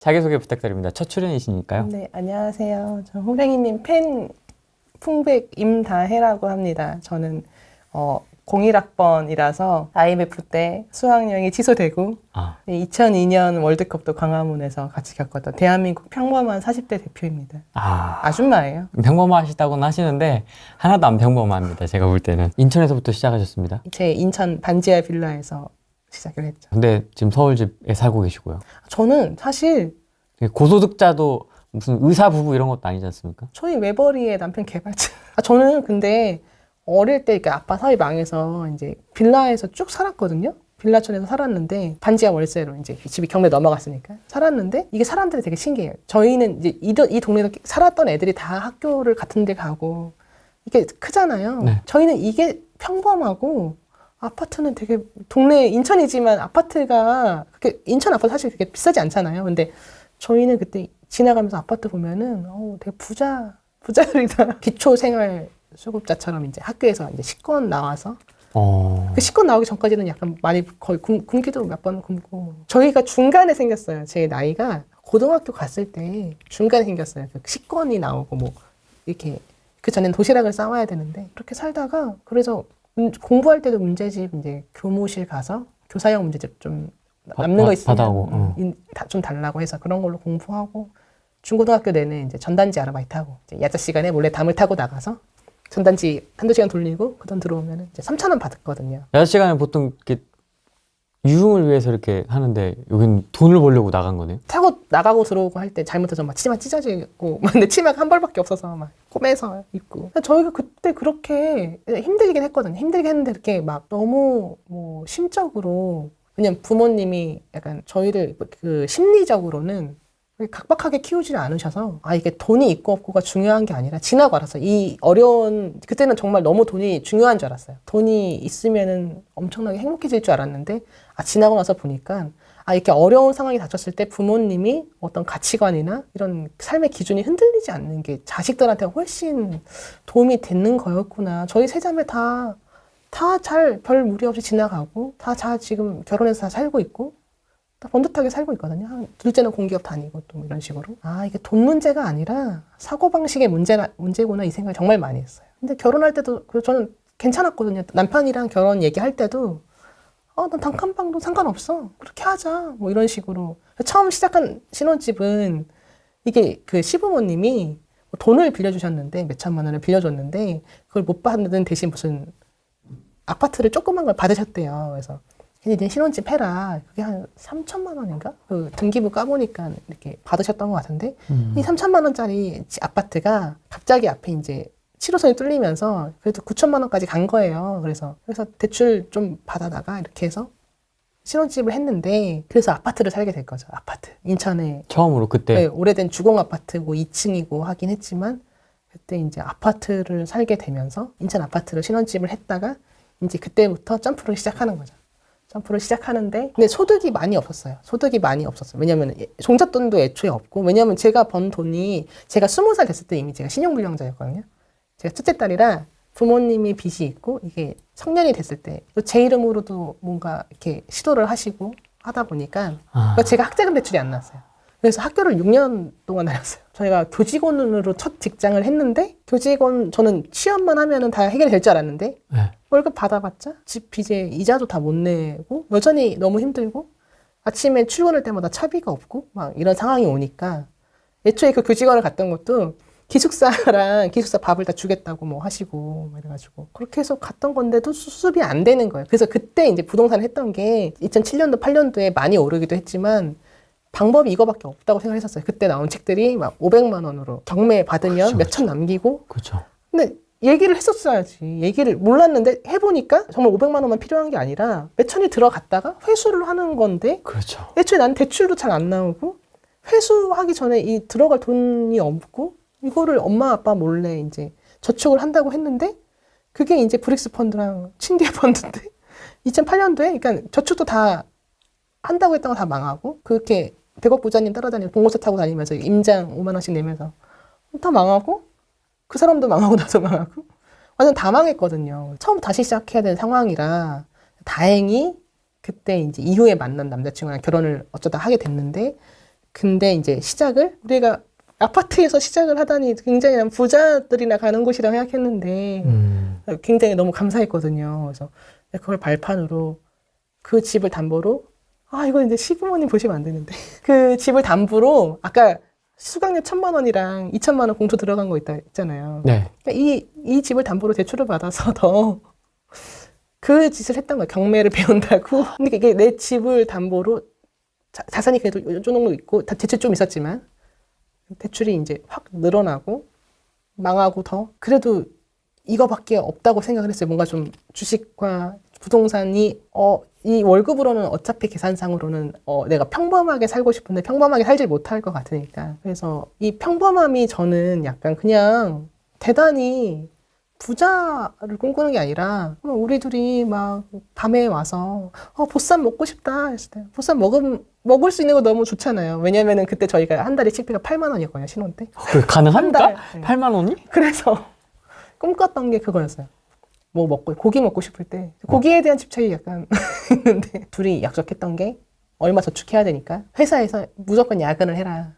자기소개 부탁드립니다. 첫 출연이시니까요. 네, 안녕하세요. 저 호랭이님 팬 풍백 임다혜라고 합니다. 저는 01학번이라서 IMF 때 수학여행이 취소되고 2002년 월드컵도 광화문에서 같이 겪었던 대한민국 평범한 40대 대표입니다. 아줌마예요. 평범하시다고는 하시는데 하나도 안 평범합니다. 제가 볼 때는. 인천에서부터 시작하셨습니다. 제 인천 반지하 빌라에서 시작을 했죠. 근데 지금 서울집에 살고 계시고요. 저는 사실 고소득자도 무슨 의사 부부 이런 것도 아니지 않습니까? 저희 외벌이의 남편 개발자. 저는 근데 어릴 때 이렇게 아빠 사위 망해서 이제 빌라에서 쭉 살았거든요. 빌라촌에서 살았는데 반지하 월세로 이제 집이 경매 넘어갔으니까 살았는데 이게 사람들이 되게 신기해요. 저희는 이제 이 동네에서 살았던 애들이 다 학교를 같은 데 가고 이게 크잖아요. 네. 저희는 이게 평범하고 아파트는 되게 동네 인천이지만 아파트가 그렇게 인천 아파트 사실 그렇게 비싸지 않잖아요. 근데 저희는 그때 지나가면서 아파트 보면은 되게 부자들이다. 기초생활수급자처럼 이제 학교에서 이제 식권 나와서 그 식권 나오기 전까지는 약간 많이 거의 굶기도 몇 번 굶고 저희가 중간에 생겼어요. 제 나이가 고등학교 갔을 때 중간에 생겼어요. 그 식권이 나오고 뭐 이렇게 그 전에는 도시락을 싸와야 되는데 그렇게 살다가 그래서 공부할 때도 문제집 이제 교무실 가서 교사형 문제집 좀 남는 거 있으면 좀 달라고 해서 그런 걸로 공부하고 중고등학교 내내 이제 전단지 아르바이트하고 야자 시간에 몰래 담을 타고 나가서 전단지 한두 시간 돌리고 그 돈 들어오면 이제 3,000원 받았거든요. 야자 시간에 보통 이렇게 유흥을 위해서 이렇게 하는데 여긴 돈을 벌려고 나간 거네요? 타고 나가고 들어오고 할 때 잘못해서 막 치마 찢어지고 근데 치마가 한 벌밖에 없어서 막 꼬매서 입고 저희가 그때 그렇게 힘들긴 했거든요. 힘들게 했는데 이렇게 막 너무 뭐 심적으로 왜냐면 부모님이 약간 저희를 그 심리적으로는 각박하게 키우지를 않으셔서 이게 돈이 있고 없고가 중요한 게 아니라 지나고 알았어. 이 어려운 그때는 정말 너무 돈이 중요한 줄 알았어요. 돈이 있으면은 엄청나게 행복해질 줄 알았는데 지나고 나서 보니까 이렇게 어려운 상황이 닥쳤을 때 부모님이 어떤 가치관이나 이런 삶의 기준이 흔들리지 않는 게 자식들한테 훨씬 도움이 되는 거였구나. 저희 세 자매 다 잘 별 무리 없이 지나가고 다 잘 지금 결혼해서 다 살고 있고 다 번듯하게 살고 있거든요. 둘째는 공기업 다니고 또 이런 식으로. 이게 돈 문제가 아니라 사고방식의 문제구나 이 생각을 정말 많이 했어요. 근데 결혼할 때도 저는 괜찮았거든요. 남편이랑 결혼 얘기할 때도 난 단칸방도 상관없어. 그렇게 하자. 뭐 이런 식으로. 처음 시작한 신혼집은 이게 그 시부모님이 돈을 빌려주셨는데 몇 천만 원을 빌려줬는데 그걸 못 받는 대신 무슨 아파트를 조그만 걸 받으셨대요. 그래서 이제 신혼집 해라. 그게 한 3천만 원인가? 그 등기부 까보니까 이렇게 받으셨던 것 같은데 이 3천만 원짜리 아파트가 갑자기 앞에 이제 7호선이 뚫리면서 그래도 9천만 원까지 간 거예요. 그래서 대출 좀 받아다가 이렇게 해서 신혼집을 했는데 그래서 아파트를 살게 될 거죠. 아파트. 인천에 처음으로 그때 네, 오래된 주공 아파트고 2층이고 하긴 했지만 그때 이제 아파트를 살게 되면서 인천 아파트로 신혼집을 했다가 이제 그때부터 점프를 시작하는 거죠. 점프를 시작하는데 근데 소득이 많이 없었어요. 왜냐면 종잣돈도 애초에 없고 왜냐면 제가 번 돈이 제가 20살 됐을 때 이미 제가 신용불량자였거든요. 제가 첫째 딸이라 부모님이 빚이 있고 이게 성년이 됐을 때 또 제 이름으로도 뭔가 이렇게 시도를 하시고 하다 보니까 제가 학자금 대출이 안 나왔어요. 그래서 학교를 6년 동안 다녔어요. 저희가 교직원으로 첫 직장을 했는데 저는 취업만 하면은 다 해결이 될 줄 알았는데 월급 받아봤자 집 빚에 이자도 다 못 내고 여전히 너무 힘들고 아침에 출근할 때마다 차비가 없고 막 이런 상황이 오니까 애초에 그 교직원을 갔던 것도 기숙사 밥을 다 주겠다고 뭐 하시고 이래가지고 그렇게 해서 갔던 건데도 수습이 안 되는 거예요. 그래서 그때 이제 부동산을 했던 게 2007년도 8년도에 많이 오르기도 했지만 방법이 이거밖에 없다고 생각했었어요. 그때 나온 책들이 막 500만 원으로 경매 받으면 몇천 남기고. 그렇죠. 근데 얘기를 했었어야지. 얘기를 몰랐는데 해보니까 정말 500만 원만 필요한 게 아니라 몇천이 들어갔다가 회수를 하는 건데. 그렇죠. 애초에 난 대출도 잘 안 나오고 회수하기 전에 이 들어갈 돈이 없고 이거를 엄마 아빠 몰래 이제 저축을 한다고 했는데 그게 이제 브릭스 펀드랑 친디에 펀드인데 2008년도에 그러니까 저축도 다 한다고 했던 거 다 망하고 그렇게 100억 부자님 따라다니면서 봉고차 타고 다니면서 임장 5만 원씩 내면서 다 망하고 그 사람도 망하고 나도 망하고 완전 다 망했거든요. 처음 다시 시작해야 되는 상황이라 다행히 그때 이제 이후에 만난 남자친구랑 결혼을 어쩌다 하게 됐는데 근데 이제 시작을 우리가 아파트에서 시작을 하다니 굉장히 난 부자들이나 가는 곳이라고 생각했는데 굉장히 너무 감사했거든요. 그래서 그걸 발판으로 그 집을 담보로 이거 이제 시부모님 보시면 안 되는데 그 집을 담보로 아까 수강료 1,000만 원이랑 2,000만 원 공투 들어간 거 있잖아요. 네. 그러니까 이 집을 담보로 대출을 받아서 더 그 짓을 했던 거예요. 경매를 배운다고. 근데 이게 내 집을 담보로 자산이 그래도 요 정도 있고 대출 좀 있었지만 대출이 이제 확 늘어나고 망하고 더 그래도 이거밖에 없다고 생각을 했어요. 뭔가 좀 주식과 부동산이 이 월급으로는 어차피 계산상으로는 내가 평범하게 살고 싶은데 평범하게 살질 못할 것 같으니까. 그래서 이 평범함이 저는 약간 그냥 대단히 부자를 꿈꾸는 게 아니라 우리 둘이 막 밤에 와서 보쌈 먹고 싶다 했을 때 보쌈 먹을 수 있는 거 너무 좋잖아요. 왜냐면은 그때 저희가 한 달에 식비가 8만 원이었거든요. 신혼 때. 그게 가능합니까? 한 달. 네. 8만 원이? 그래서 꿈꿨던 게 그거였어요. 뭐 먹고 고기 먹고 싶을 때 고기에 대한 집착이 약간 있는데 둘이 약속했던 게 얼마 저축해야 되니까 회사에서 무조건 야근을 해라.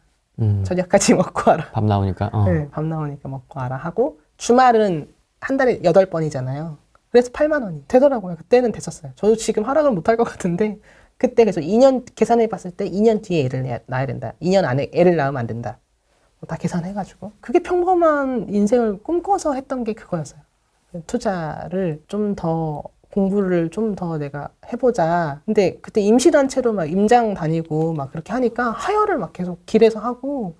저녁까지 먹고 와라. 밥 나오니까. 네, 밥 나오니까 먹고 와라 하고 주말은 한 달에 8번이잖아요. 그래서 8만 원이 되더라고요. 그때는 됐었어요. 저도 지금 하락을 못할 것 같은데 그때 그래서 2년 계산해 봤을 때 2년 뒤에 애를 낳아야 된다. 2년 안에 애를 낳으면 안 된다. 다 계산해가지고 그게 평범한 인생을 꿈꿔서 했던 게 그거였어요. 투자를 좀 더 공부를 좀 더 내가 해보자. 근데 그때 임시단체로 막 임장 다니고 막 그렇게 하니까 하혈을 막 계속 길에서 하고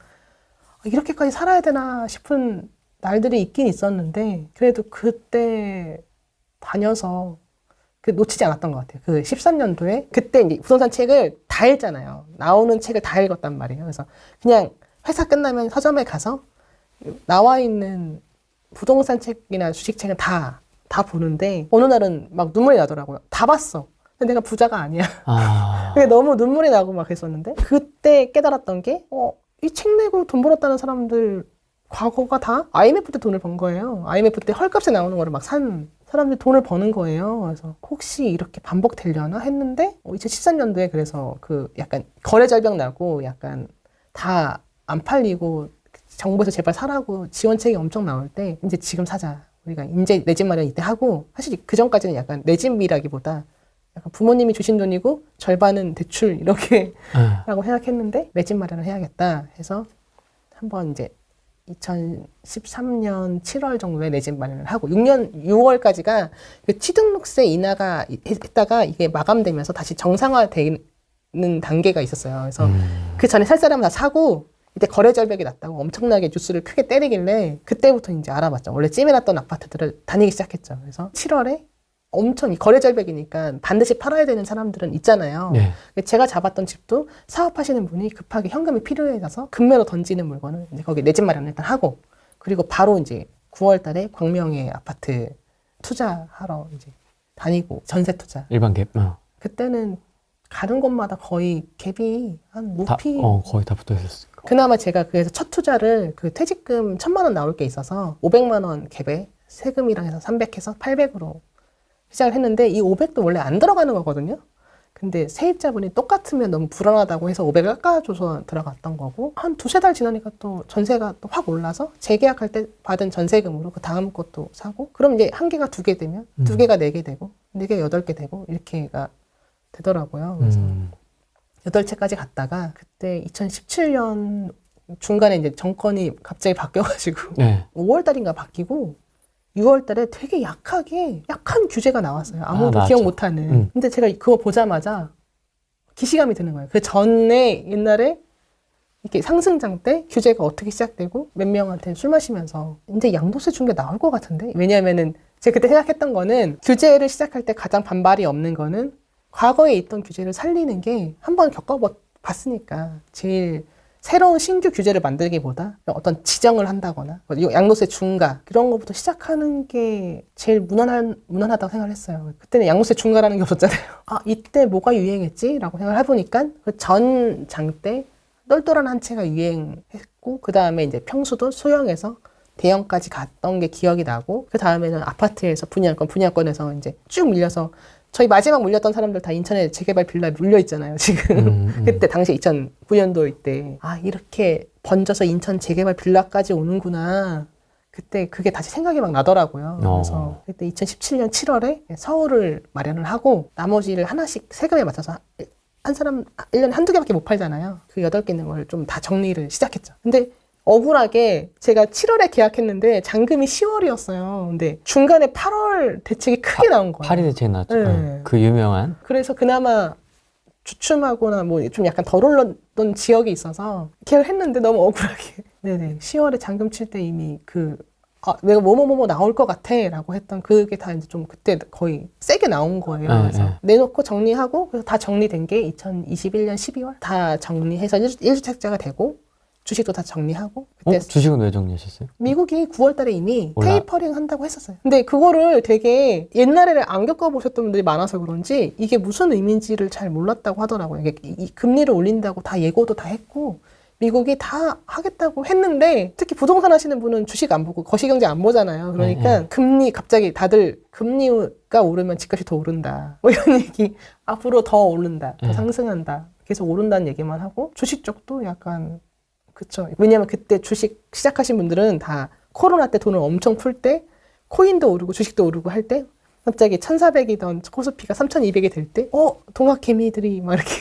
이렇게까지 살아야 되나 싶은 날들이 있긴 있었는데 그래도 그때 다녀서 놓치지 않았던 것 같아요. 그 13년도에 그때 이제 부동산 책을 다 읽잖아요. 나오는 책을 다 읽었단 말이에요. 그래서 그냥 회사 끝나면 서점에 가서 나와 있는 부동산 책이나 주식 책은 다 보는데 어느 날은 막 눈물이 나더라고요. 다 봤어. 근데 내가 부자가 아니야. 그게 너무 눈물이 나고 막 그랬었는데 그때 깨달았던 게 이 책 내고 돈 벌었다는 사람들 과거가 다 IMF 때 돈을 번 거예요. IMF 때 헐값에 나오는 거를 막 산 사람들이 돈을 버는 거예요. 그래서 혹시 이렇게 반복되려나 했는데 2013년도에 그래서 그 약간 거래 절벽 나고 약간 다 안 팔리고 정부에서 제발 사라고 지원책이 엄청 나올 때 이제 지금 사자. 우리가 이제 내 집 마련 이때 하고 사실 그 전까지는 약간 내 집이라기보다 약간 부모님이 주신 돈이고 절반은 대출 이렇게 라고 생각했는데 내 집 마련을 해야겠다 해서 한번 이제 2013년 7월 정도에 내 집 마련을 하고 6년 6월까지가 그 취등록세 인하가 했다가 이게 마감되면서 다시 정상화되는 단계가 있었어요. 그래서 그 전에 살 사람 다 사고 이때 거래 절벽이 났다고 엄청나게 뉴스를 크게 때리길래 그때부터 이제 알아봤죠. 원래 찜해놨던 아파트들을 다니기 시작했죠. 그래서 7월에 엄청 거래 절벽이니까 반드시 팔아야 되는 사람들은 있잖아요. 네. 제가 잡았던 집도 사업하시는 분이 급하게 현금이 필요해져서 금매로 던지는 물건을 이제 거기 내 집 마련을 일단 하고 그리고 바로 이제 9월 달에 광명에 아파트 투자하러 이제 다니고 전세 투자. 일반 갭. 그때는 가는 곳마다 거의 갭이 한 높이 거의 다 붙어 있었어요. 그나마 제가 그래서 첫 투자를 그 퇴직금 1,000만 원 나올 게 있어서 500만 원 갭에 세금이랑 해서 300 해서 800으로 시작을 했는데 이 500도 원래 안 들어가는 거거든요. 근데 세입자분이 똑같으면 너무 불안하다고 해서 500을 깎아줘서 들어갔던 거고 한 두세 달 지나니까 또 전세가 또 확 올라서 재계약할 때 받은 전세금으로 그 다음 것도 사고 그럼 이제 한 개가 2개 되면 2개가 4개 되고 4개가 8개 되고 이렇게가 되더라고요. 그래서 8채까지 갔다가 그때 2017년 중간에 이제 정권이 갑자기 바뀌어가지고 네. 5월 달인가 바뀌고 6월 달에 되게 약한 규제가 나왔어요. 아무도 맞아. 기억 못하는. 근데 제가 그거 보자마자 기시감이 드는 거예요. 그 전에 옛날에 이렇게 상승장 때 규제가 어떻게 시작되고 몇 명한테 술 마시면서 이제 양도세 준 게 나올 것 같은데? 왜냐하면은 제가 그때 생각했던 거는 규제를 시작할 때 가장 반발이 없는 거는 과거에 있던 규제를 살리는 게 한번 겪어봤으니까 제일 새로운 신규 규제를 만들기보다 어떤 지정을 한다거나 양도세 중과 그런 것부터 시작하는 게 제일 무난하다고 생각을 했어요. 그때는 양도세 중과라는 게 없었잖아요. 이때 뭐가 유행했지? 라고 생각을 해보니까 그 전 장 때 똘똘한 한 채가 유행했고 그 다음에 이제 평수도 소형에서 대형까지 갔던 게 기억이 나고 그 다음에는 아파트에서 분양권에서 이제 쭉 밀려서 저희 마지막 물렸던 사람들 다 인천에 재개발 빌라에 물려 있잖아요, 지금. 그때 당시 2009년도 이때. 아, 이렇게 번져서 인천 재개발 빌라까지 오는구나. 그때 그게 다시 생각이 막 나더라고요. 그래서 그때 2017년 7월에 서울을 마련을 하고 나머지를 하나씩 세금에 맞춰서 한 사람 1년에 한두 개밖에 못 팔잖아요. 그 8개 있는 걸 좀 다 정리를 시작했죠. 근데 억울하게 제가 7월에 계약했는데 잔금이 10월이었어요. 근데 중간에 8월 대책이 크게 나온 거예요. 파리 대책 나왔죠. 네. 그 유명한. 그래서 그나마 주춤하거나 뭐 좀 약간 덜 올랐던 지역이 있어서 계약을 했는데 너무 억울하게. 네네. 10월에 잔금 칠 때 이미 내가 뭐뭐뭐뭐 나올 것 같아 라고 했던 그게 다 이제 좀 그때 거의 세게 나온 거예요. 그래서 내놓고 정리하고 그래서 다 정리된 게 2021년 12월 다 정리해서 1주택자가 되고 주식도 다 정리하고 그때 주식은 왜 정리하셨어요? 미국이 9월 달에 이미 테이퍼링 한다고 했었어요. 근데 그거를 되게 옛날에는 안 겪어보셨던 분들이 많아서 그런지 이게 무슨 의미인지를 잘 몰랐다고 하더라고요. 이게 이 금리를 올린다고 다 예고도 다 했고 미국이 다 하겠다고 했는데 특히 부동산 하시는 분은 주식 안 보고 거시경제 안 보잖아요. 그러니까 금리 갑자기 다들 금리가 오르면 집값이 더 오른다. 뭐 이런 얘기 앞으로 더 오른다. 더 상승한다. 계속 오른다는 얘기만 하고 주식 쪽도 약간 그쵸. 왜냐면 그때 주식 시작하신 분들은 다 코로나 때 돈을 엄청 풀 때 코인도 오르고 주식도 오르고 할 때 갑자기 1,400이던 코스피가 3,200이 될 때 동학개미들이 막 이렇게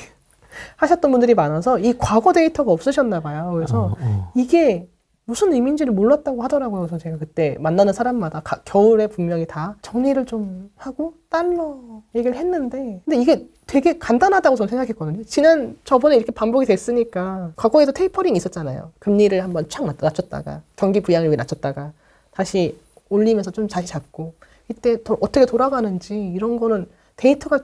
하셨던 분들이 많아서 이 과거 데이터가 없으셨나 봐요. 그래서 이게 무슨 의미인지를 몰랐다고 하더라고요. 그래서 제가 그때 만나는 사람마다 겨울에 분명히 다 정리를 좀 하고 달러 얘기를 했는데 근데 이게 되게 간단하다고 저는 생각했거든요. 저번에 이렇게 반복이 됐으니까 과거에도 테이퍼링이 있었잖아요. 금리를 한번 촥 낮췄다가 경기 부양을 위해 낮췄다가 다시 올리면서 좀 다시 잡고 이때 어떻게 돌아가는지 이런 거는 데이터가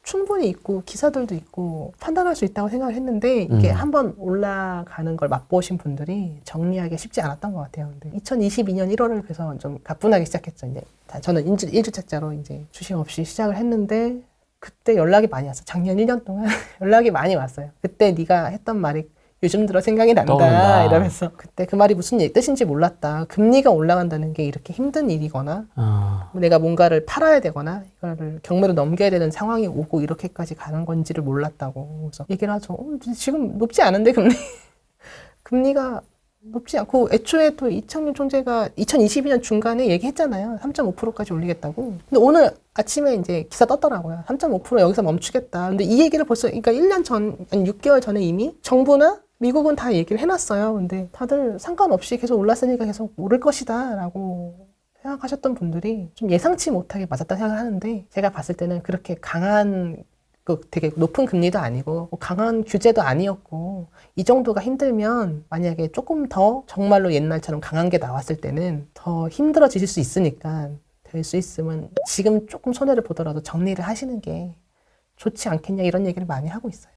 충분히 있고 기사들도 있고 판단할 수 있다고 생각을 했는데 이게 한번 올라가는 걸 맛보신 분들이 정리하기 쉽지 않았던 것 같아요. 근데 2022년 1월을 그래서 좀 가뿐하게 시작했죠. 이제 저는 1주택자로 이제 주식 없이 시작을 했는데 그때 연락이 많이 왔어요. 작년 1년 동안 연락이 많이 왔어요. 그때 네가 했던 말이 요즘 들어 생각이 난다 떠오른다. 이러면서 그때 그 말이 무슨 뜻인지 몰랐다. 금리가 올라간다는 게 이렇게 힘든 일이거나 내가 뭔가를 팔아야 되거나 이거를 경매로 넘겨야 되는 상황이 오고 이렇게까지 가는 건지를 몰랐다고. 그래서 얘기를 하죠. 지금 높지 않은데 금리 금리가 높지 않고 애초에 또 이창용 총재가 2022년 중간에 얘기했잖아요. 3.5%까지 올리겠다고. 근데 오늘 아침에 이제 기사 떴더라고요. 3.5% 여기서 멈추겠다. 근데 이 얘기를 벌써 그러니까 1년 전, 아니 6개월 전에 이미 정부나 미국은 다 얘기를 해놨어요. 근데 다들 상관없이 계속 올랐으니까 계속 오를 것이다 라고 생각하셨던 분들이 좀 예상치 못하게 맞았다는 생각을 하는데 제가 봤을 때는 그렇게 강한 되게 높은 금리도 아니고 강한 규제도 아니었고 이 정도가 힘들면 만약에 조금 더 정말로 옛날처럼 강한 게 나왔을 때는 더 힘들어지실 수 있으니까 될 수 있으면 지금 조금 손해를 보더라도 정리를 하시는 게 좋지 않겠냐 이런 얘기를 많이 하고 있어요.